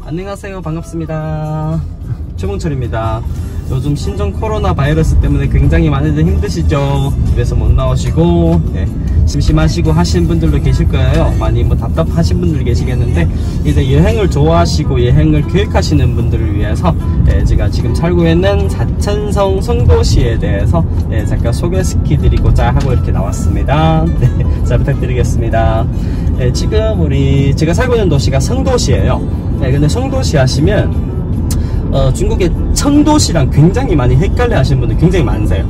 안녕하세요. 반갑습니다. 최봉철입니다. 요즘 신종 코로나 바이러스 때문에 굉장히 많이들 힘드시죠? 집에서 못 나오시고 심심하시고 하신 분들도 계실 거예요. 많이 답답하신 분들이 계시겠는데, 이제 여행을 좋아하시고 여행을 계획하시는 분들을 위해서 제가 지금 살고 있는 사천성 송도시에 대해서 잠깐 소개시켜드리고자 하고 이렇게 나왔습니다. 잘 부탁드리겠습니다. 지금 제가 살고 있는 도시가 성도시예요. 근데 성도시 하시면 중국의 청도시랑 굉장히 많이 헷갈려 하시는 분들 굉장히 많으세요.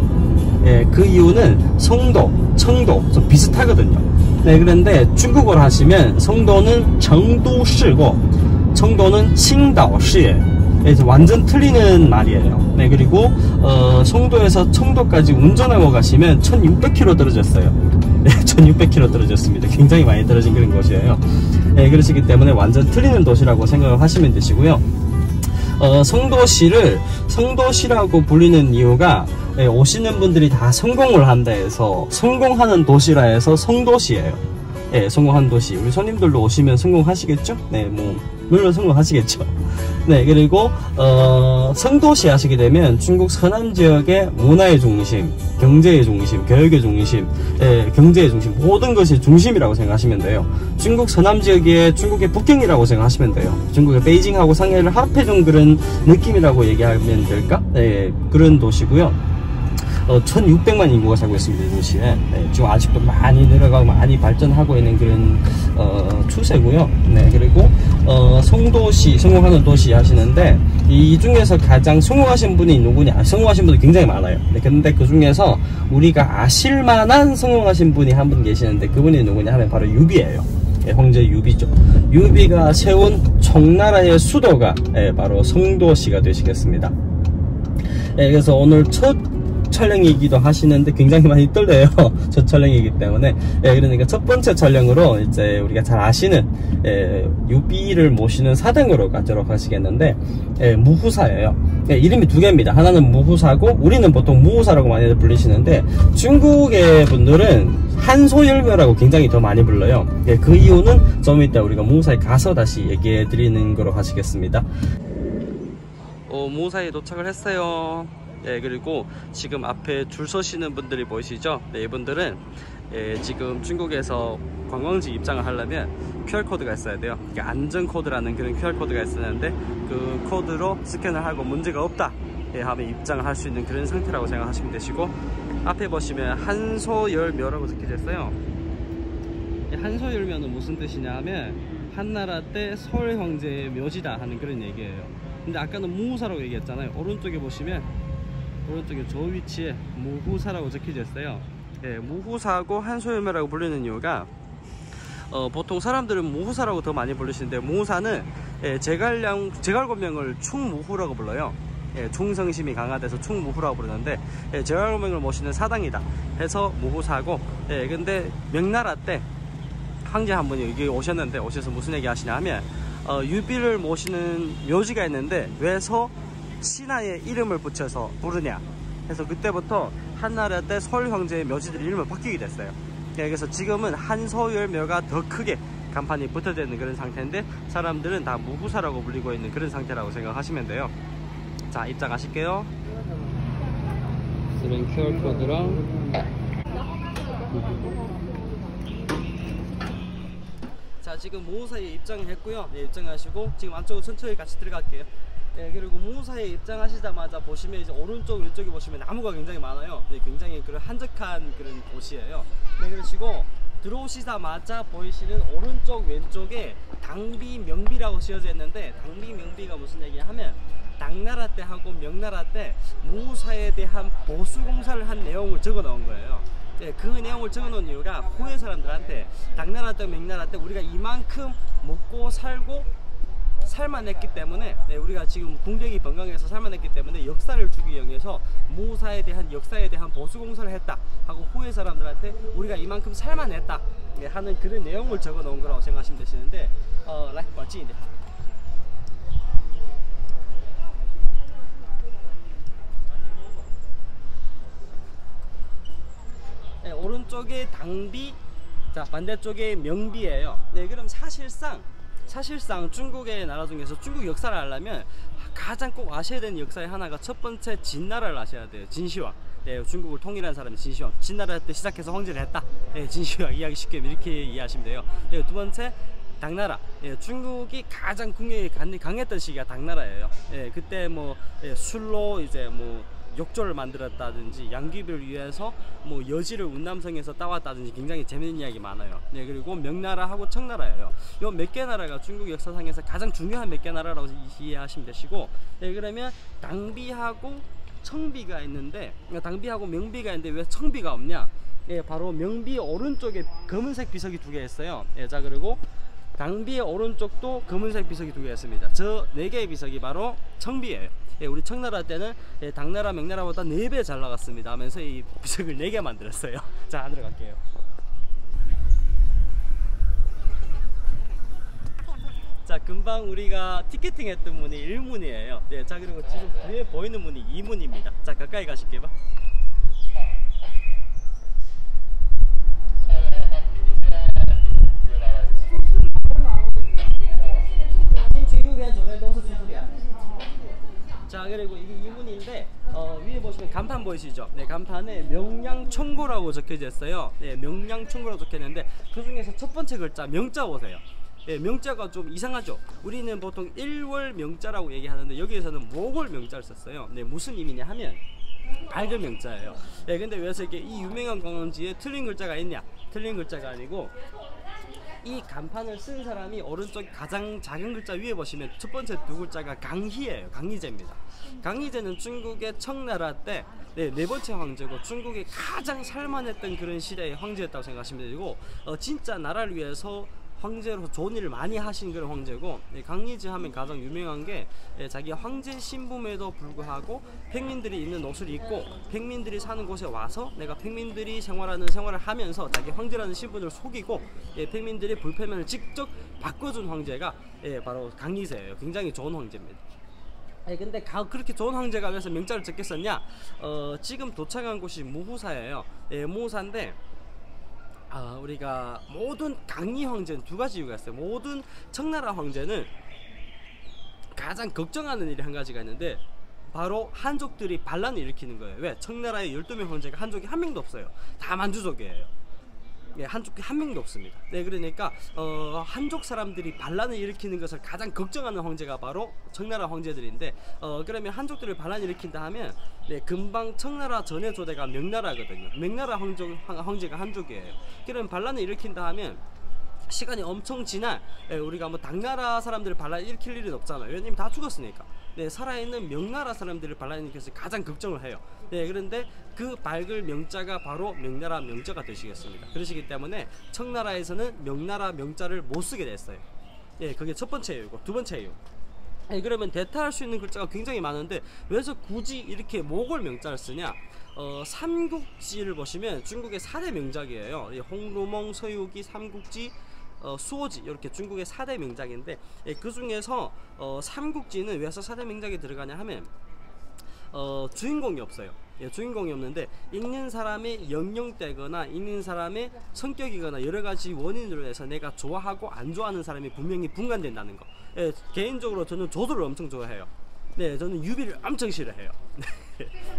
그 이유는 성도, 청도 좀 비슷하거든요. 그런데 중국어로 하시면 성도는 청도시고 청도는 칭다오시예요. 그래서 완전 틀리는 말이에요. 그리고 성도에서 청도까지 운전하고 가시면 1600km 떨어졌어요. 1600km 떨어졌습니다. 굉장히 많이 떨어진 그런 곳이에요. 그러시기 때문에 완전 틀리는 도시라고 생각을 하시면 되시고요. 성도시를 성도시라고 불리는 이유가 오시는 분들이 다 성공을 한다 해서 성공하는 도시라 해서 성도시예요. 성공한 도시. 우리 손님들도 오시면 성공하시겠죠? 물론 성공하시겠죠. 그리고 성도시 하시게 되면 중국 서남 지역의 문화의 중심, 경제의 중심, 교육의 중심, 경제의 중심, 모든 것이 중심이라고 생각하시면 돼요. 중국 서남 지역의 중국의 북경이라고 생각하시면 돼요. 중국의 베이징하고 상해를 합해준 그런 느낌이라고 얘기하면 될까? 그런 도시고요. 1600만 인구가 살고 있습니다. 이 도시에. 지금 아직도 많이 늘어가고 많이 발전하고 있는 그런 추세고요. 그리고 성도시, 성공하는 도시 하시는데, 이 중에서 가장 성공하신 분이 누구냐? 성공하신 분이 굉장히 많아요. 근데 그 중에서 우리가 아실만한 성공하신 분이 한 분 계시는데, 그분이 누구냐 하면 바로 유비예요. 황제 유비죠. 유비가 세운 총나라의 수도가 바로 성도시가 되시겠습니다. 그래서 오늘 첫 촬영이기도 하시는데 굉장히 많이 떨려요. 첫 촬영이기 때문에. 그러니까 첫 번째 촬영으로 이제 우리가 잘 아시는 유비를 모시는 사당으로 가도록 하시겠는데, 무후사예요. 이름이 두 개입니다. 하나는 무후사고, 우리는 보통 무후사라고 많이 불리시는데 중국의 분들은 한소열묘라고 굉장히 더 많이 불러요. 그 이유는 좀 이따 우리가 무후사에 가서 다시 얘기해 드리는 거로 하시겠습니다. 무후사에 도착을 했어요. 그리고 지금 앞에 줄 서시는 분들이 보이시죠? 이분들은 지금 중국에서 관광지 입장을 하려면 QR코드가 있어야 돼요. 안전코드라는 그런 QR코드가 있었는데, 그 코드로 스캔을 하고 문제가 없다 하면 입장을 할 수 있는 그런 상태라고 생각하시면 되시고, 앞에 보시면 한소열묘라고 적혀져 있어요. 한소열묘는 무슨 뜻이냐 하면 한나라 때 서울 황제의 묘지다 하는 그런 얘기예요. 근데 아까는 무후사라고 얘기했잖아요. 오른쪽에 보시면, 오른쪽에 저 위치에 무후사라고 적혀져 있어요. 무후사고 한소열묘라고 불리는 이유가, 보통 사람들은 무후사라고 더 많이 부르시는데, 무후사는 제갈공명을 충무후라고 불러요. 충성심이 강화돼서 충무후라고 부르는데, 제갈공명을 모시는 사당이다 해서 무후사고, 근데 명나라 때 황제 한 분이 여기 오셨는데, 오셔서 무슨 얘기 하시냐 하면, 유비를 모시는 묘지가 있는데 왜서 신하의 이름을 붙여서 부르냐 해서 그때부터 한나라 때 서울 황제의 묘지들의 이름을 바뀌게 됐어요. 그래서 지금은 한소열묘가 더 크게 간판이 붙어져 있는 그런 상태인데, 사람들은 다 무후사라고 불리고 있는 그런 상태라고 생각하시면 돼요. 자, 입장하실게요. 쓰는 QR코드랑 자, 지금 무후사에 입장을 했고요. 입장하시고 지금 안쪽으로 천천히 같이 들어갈게요. 그리고 무후사에 입장하시자마자 보시면 이제 오른쪽 왼쪽에 보시면 나무가 굉장히 많아요. 굉장히 그런 한적한 그런 곳이에요. 그러시고 들어오시자마자 보이시는 오른쪽 왼쪽에 당비 명비라고 지어져 있는데, 당비 명비가 무슨 얘기냐 하면 당나라 때 하고 명나라 때 무후사에 대한 보수공사를 한 내용을 적어 놓은 거예요. 그 내용을 적어 놓은 이유가 후에 사람들한테 당나라 때 명나라 때 우리가 이만큼 먹고 살고 살만했기 때문에, 우리가 지금 궁정이 번강해서 살만했기 때문에 역사를 주기 위해서 무후사에 대한 역사에 대한 보수공사를 했다 하고 후에 사람들한테 우리가 이만큼 살만했다 하는 그런 내용을 적어 놓은 거라고 생각하시면 되시는데,来我近一点。 오른쪽에 당비, 자 반대쪽에 명비예요. 그럼 사실상 사실상 중국의 나라 중에서 중국 역사를 알려면 가장 꼭 아셔야 되는 역사의 하나가 첫 번째 진나라를 아셔야 돼요. 진시황. 네, 중국을 통일한 사람이 진시황. 진나라 때 시작해서 황제를 했다. 네, 진시황 이야기 쉽게 이렇게 이해하시면 돼요. 네, 두 번째 당나라. 예, 중국이 가장 국력이 강했던 시기가 당나라예요. 예, 그때 뭐 술로 이제 뭐 욕조를 만들었다든지 양귀비를 위해서 뭐 여지를 운남성에서 따왔다든지 굉장히 재밌는 이야기 많아요. 네, 그리고 명나라하고 청나라예요. 요 몇 개 나라가 중국 역사상에서 가장 중요한 몇 개 나라라고 이해하시면 되시고, 네, 그러면 당비하고 청비가 있는데, 당비하고 명비가 있는데 왜 청비가 없냐? 예, 바로 명비 오른쪽에 검은색 비석이 두 개 있어요. 예, 자, 그리고 당비의 오른쪽도 검은색 비석이 두 개 있습니다. 저 네 개의 비석이 바로 청비예요. 예, 우리 청나라 때는 당나라, 명나라보다 4배 잘 나갔습니다 하면서 이 비석을 4개 만들었어요. 자, 안으로 갈게요. 자, 금방 우리가 티켓팅 했던 문이 1문이에요. 네, 자, 그리고 지금 뒤에 보이는 문이 2문입니다. 자, 가까이 가실게요. 자, 그리고 이게 2문인데 위에 보시면 간판 보이시죠? 네, 간판에 명량청고라고 적혀져 있어요. 네, 명량청고라고 적혀있는데 그 중에서 첫 번째 글자 명자 보세요. 네, 명자가 좀 이상하죠? 우리는 보통 일월 명자라고 얘기하는데 여기에서는 목월 명자를 썼어요. 네, 무슨 의미냐 하면 밝은 명자예요. 네, 근데 왜 이렇게 이 유명한 관광지에 틀린 글자가 있냐? 틀린 글자가 아니고 이 간판을 쓴 사람이 오른쪽 가장 작은 글자 위에 보시면 첫 번째 두 글자가 강희예요. 강희제입니다. 강희제는 중국의 청나라 때 네 번째 황제고 중국이 가장 살만했던 그런 시대의 황제였다고 생각하시면 되고, 진짜 나라를 위해서 황제로 좋은 일을 많이 하신 그런 황제고, 강희제 하면 가장 유명한 게 자기 황제 신분에도 불구하고 평민들이 입는 옷을 입고 평민들이 사는 곳에 와서 내가 평민들이 생활하는 생활을 하면서 자기 황제라는 신분을 속이고 평민들이 불편을 직접 바꿔준 황제가 바로 강희제예요. 굉장히 좋은 황제입니다. 근데 그렇게 좋은 황제가 왜서 명자를 적겠었냐? 지금 도착한 곳이 무후사예요. 무후사인데 우리가 모든 강희 황제는 두 가지 이유가 있어요. 모든 청나라 황제는 가장 걱정하는 일이 한 가지가 있는데 바로 한족들이 반란을 일으키는 거예요. 왜? 청나라의 12명 황제가 한족이 한 명도 없어요. 다 만주족이에요. 예, 한족이 한 명도 없습니다. 네, 그러니까 한족 사람들이 반란을 일으키는 것을 가장 걱정하는 황제가 바로 청나라 황제들인데, 그러면 한족들을 반란을 일으킨다 하면 금방 청나라 전의 조대가 명나라거든요. 명나라 황제가 한족이에요. 그럼 반란을 일으킨다 하면 시간이 엄청 지나 우리가 뭐 당나라 사람들을 반란을 일으킬 일은 없잖아요. 왜냐면 다 죽었으니까. 네, 살아있는 명나라 사람들을 반란을 일으켜서 가장 걱정을 해요. 네, 그런데 그 밝을 명자가 바로 명나라 명자가 되시겠습니다. 그러시기 때문에 청나라에서는 명나라 명자를 못 쓰게 됐어요. 예, 그게 첫 번째 이유고, 두 번째 이유. 그러면 대타할 수 있는 글자가 굉장히 많은데 왜서 굳이 이렇게 목월 명자를 쓰냐? 삼국지를 보시면 중국의 4대 명작이에요. 홍루몽, 서유기, 삼국지, 수호지, 이렇게 중국의 4대 명작인데 그 중에서 삼국지는 왜서 4대 명작에 들어가냐 하면 주인공이 없어요. 주인공이 없는데 읽는 사람의 연령대거나 읽는 사람의 성격이거나 여러가지 원인으로 해서 내가 좋아하고 안 좋아하는 사람이 분명히 분간된다는 거. 개인적으로 저는 조도를 엄청 좋아해요. 네, 저는 유비를 엄청 싫어해요.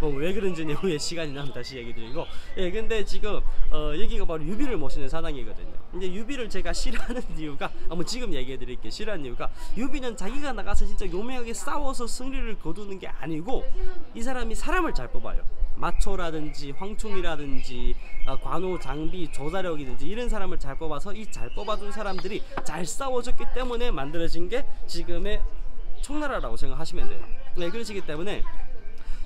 왜 그런지는 후에 시간이 나면 다시 얘기 드리고, 근데 지금 여기가 바로 유비를 모시는 사당이거든요. 근데 유비를 제가 싫어하는 이유가, 한번 지금 얘기해 드릴게요. 싫어하는 이유가, 유비는 자기가 나가서 진짜 요명하게 싸워서 승리를 거두는 게 아니고 이 사람이 사람을 잘 뽑아요. 마초라든지 황충이라든지 관우, 장비, 조자력이든지 이런 사람을 잘 뽑아서 이 잘 뽑아준 사람들이 잘 싸워줬기 때문에 만들어진 게 지금의 청나라라고 생각하시면 돼요. 네, 그러시기 때문에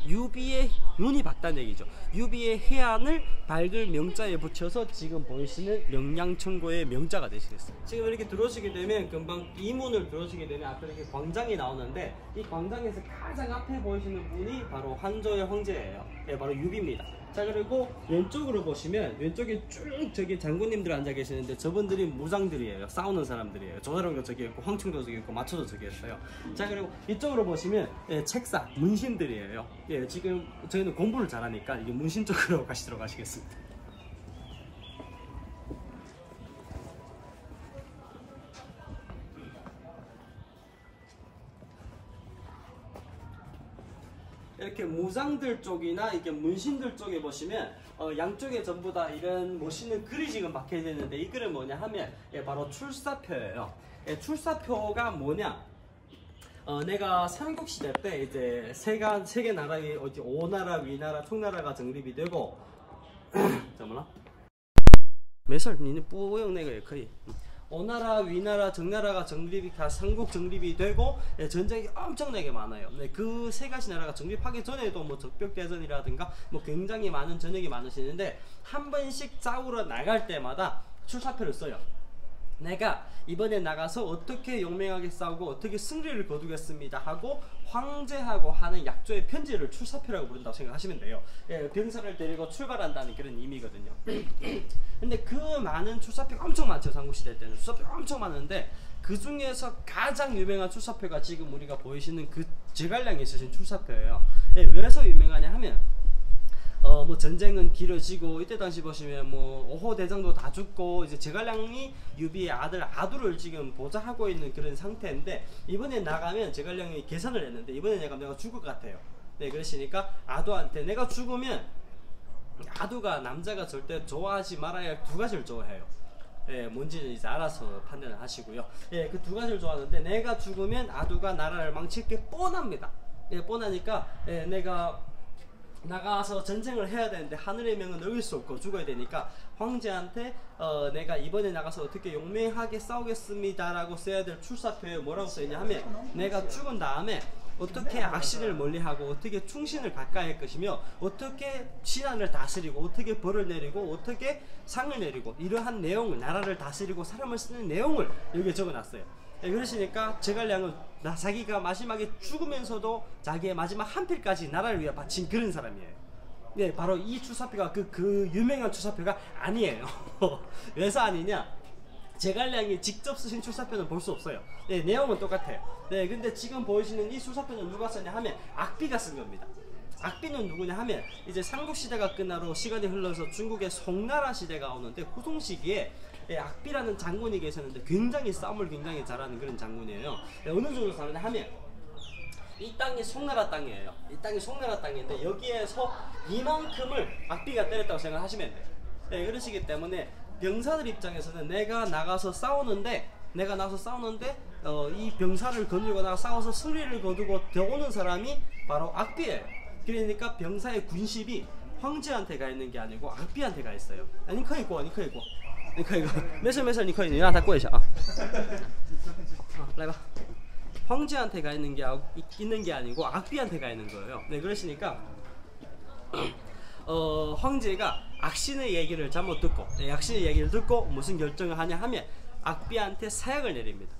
유비의 윤이 밝다는 얘기죠. 유비의 해안을 밝을 명자에 붙여서 지금 보이시는 명량청고의 명자가 되시겠어요. 지금 이렇게 들어오시게 되면 금방 이 문을 들어오시게 되면 앞에 이렇게 광장이 나오는데 이 광장에서 가장 앞에 보이시는 분이 바로 한조의 황제예요. 네, 바로 유비입니다. 자, 그리고 왼쪽으로 보시면 왼쪽에 쭉 저기 장군님들 앉아 계시는데 저분들이 무장들이에요. 싸우는 사람들이에요. 조사령도 저기 있고 황충도 저기 있고 마초도 저기 있어요. 자, 그리고 이쪽으로 보시면 책사, 문신들이에요. 지금 저희는 공부를 잘하니까 이게 문신 쪽으로 가시도록 하시겠습니다. 이렇게 무장들 쪽이나 이렇게 문신들 쪽에 보시면 양쪽에 전부 다 이런 멋있는 글이 지금 박혀 있는데 이 글은 뭐냐 하면 바로 출사표예요. 출사표가 뭐냐? 내가 삼국시대 때 이제 세계 나라의 오나라, 위나라, 총나라가 정립이 되고 잠깐만. 没事，你不用那个也可以。 오나라, 위나라, 정나라가 정립이 삼국 정립이 되고 전쟁이 엄청나게 많아요. 그 세 가지 나라가 정립하기 전에도 뭐 적벽대전이라든가 뭐 굉장히 많은 전역이 많으시는데 한 번씩 싸우러 나갈 때마다 출사표를 써요. 내가 이번에 나가서 어떻게 용맹하게 싸우고 어떻게 승리를 거두겠습니다 하고 황제하고 하는 약조의 편지를 출사표라고 부른다고 생각하시면 돼요. 병사를 데리고 출발한다는 그런 의미거든요. 근데 그 많은 출사표가 엄청 많죠. 삼국시대 때는 출사표가 엄청 많은데 그 중에서 가장 유명한 출사표가 지금 우리가 보이시는 그 제갈량이 쓰신 출사표예요. 왜서 유명하냐 하면 뭐 전쟁은 길어지고 이때 당시 보시면 뭐 오호 대장도 다 죽고 이제 제갈량이 유비의 아들 아두를 지금 보좌하고 있는 그런 상태인데 이번에 나가면 제갈량이 계산을 했는데 이번에 내가 죽을 것 같아요. 네, 그러시니까 아두한테 내가 죽으면 아두가 남자가 절대 좋아하지 말아야 할 두 가지를 좋아해요. 뭔지 이제 알아서 판단을 하시고요. 그 두 가지를 좋아하는데 내가 죽으면 아두가 나라를 망칠 게 뻔합니다. 뻔하니까 내가 나가서 전쟁을 해야 되는데 하늘의 명은 어길 수 없고 죽어야 되니까 황제한테 내가 이번에 나가서 어떻게 용맹하게 싸우겠습니다 라고 써야 될 출사표에 뭐라고 써있냐 하면 내가 죽은 다음에 어떻게 악신을 멀리하고 어떻게 충신을 가까이 할 것이며 어떻게 신안을 다스리고 어떻게 벌을 내리고 어떻게 상을 내리고 이러한 내용을 나라를 다스리고 사람을 쓰는 내용을 여기에 적어놨어요. 그러시니까 제갈량은 자기가 마지막에 죽으면서도 자기의 마지막 한 필까지 나라를 위해 바친 그런 사람이에요. 네, 바로 이 출사표가 그 유명한 출사표가 아니에요. 왜서 아니냐? 제갈량이 직접 쓰신 출사표는 볼 수 없어요. 네, 내용은 똑같아요. 네, 근데 지금 보이시는 이 출사표는 누가 썼냐 하면 악비가 쓴 겁니다. 악비는 누구냐 하면 이제 삼국시대가 끝나고 시간이 흘러서 중국의 송나라 시대가 오는데 그 동시기에 악비라는 장군이 계셨는데 굉장히 싸움을 굉장히 잘하는 그런 장군이에요. 어느 정도 다르냐 하면 이 땅이 송나라 땅이에요. 이 땅이 송나라 땅인데 여기에서 이만큼을 악비가 때렸다고 생각하시면 돼요. 그러시기 때문에 병사들 입장에서는 내가 나가서 싸우는데 이 병사를 거느리고 나가 싸워서 승리를 거두고 들어오는 사람이 바로 악비예요. 그러니까 병사의 군십이 황제한테 가 있는 게 아니고 악비한테 가 있어요. 你可以过没事你可以你让他过一下啊来吧 황제한테 가 있는 게 아니고 악비한테 가 있는 거예요. 네, 그러시니까 황제가 악신의 얘기를 잘못 듣고 악신의 얘기를 듣고 무슨 결정을 하냐 하면 악비한테 사약을 내립니다.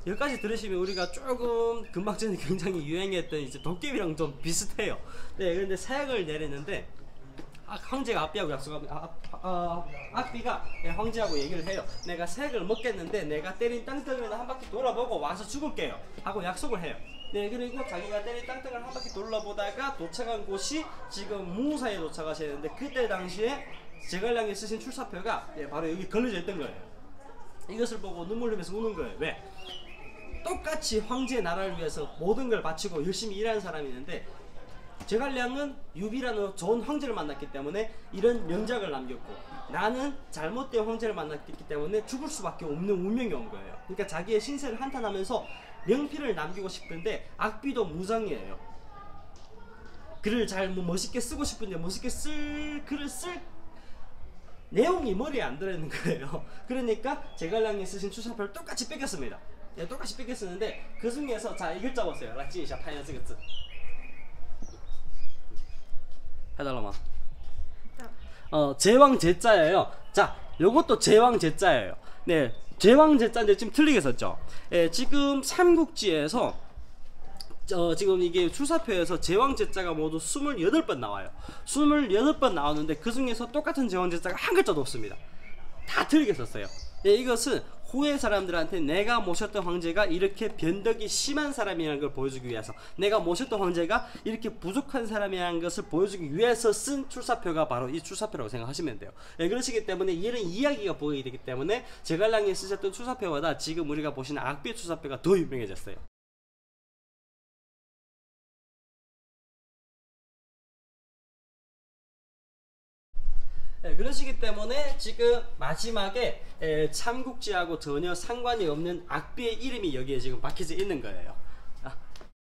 여기까지 들으시면 우리가 조금 금방 전에 굉장히 유행했던 이제 도깨비랑 좀 비슷해요. 네, 그런데 사약을 내리는데 황제가 악비하고 약속합니다. 악비가 황제하고 얘기를 해요. 내가 사약을 먹겠는데 내가 때린 땅덩이를 한 바퀴 돌아보고 와서 죽을게요 하고 약속을 해요. 네, 그리고 자기가 때린 땅덩이를 한 바퀴 돌아보다가 도착한 곳이 지금 무사에 도착하시는데 그때 당시에 제갈량이 쓰신 출사표가 바로 여기 걸려져 있던 거예요. 이것을 보고 눈물 흘리면서 우는 거예요. 왜? 똑같이 황제의 나라를 위해서 모든 걸 바치고 열심히 일하는 사람이 있는데 제갈량은 유비라는 좋은 황제를 만났기 때문에 이런 명작을 남겼고 나는 잘못된 황제를 만났기 때문에 죽을 수밖에 없는 운명이 온 거예요. 그러니까 자기의 신세를 한탄하면서 명필을 남기고 싶은데 악비도 무장이에요. 글을 잘 멋있게 쓰고 싶은데 멋있게 글을 쓸 내용이 머리에 안 들어있는 거예요. 그러니까 제갈량이 쓰신 출사표를 똑같이 뺏겼습니다. 똑같이 뺏겼었는데 그 중에서 자 이 글자 보세요. 来记一下看一下这个字看到了吗? 제왕 제자예요. 자, 요것도 제왕 제자예요. 네, 제왕 제자인데 지금 틀리게 썼죠. 지금 삼국지에서 지금 이게 출사표에서 제왕 제자가 모두 28번 나와요. 28번 나오는데 그 중에서 똑같은 제왕 제자가 한 글자도 없습니다. 다 틀리게 썼어요. 이것은 후에 사람들한테 내가 모셨던 황제가 이렇게 변덕이 심한 사람이라는 걸 보여주기 위해서 내가 모셨던 황제가 이렇게 부족한 사람이라는 것을 보여주기 위해서 쓴 출사표가 바로 이 출사표라고 생각하시면 돼요. 그러시기 때문에 이런 이야기가 보이게 되기 때문에 제갈량이 쓰셨던 출사표보다 지금 우리가 보시는 악비 출사표가 더 유명해졌어요. 그러시기 때문에 지금 마지막에 삼국지하고 전혀 상관이 없는 악비의 이름이 여기에 지금 박혀져 있는 거예요.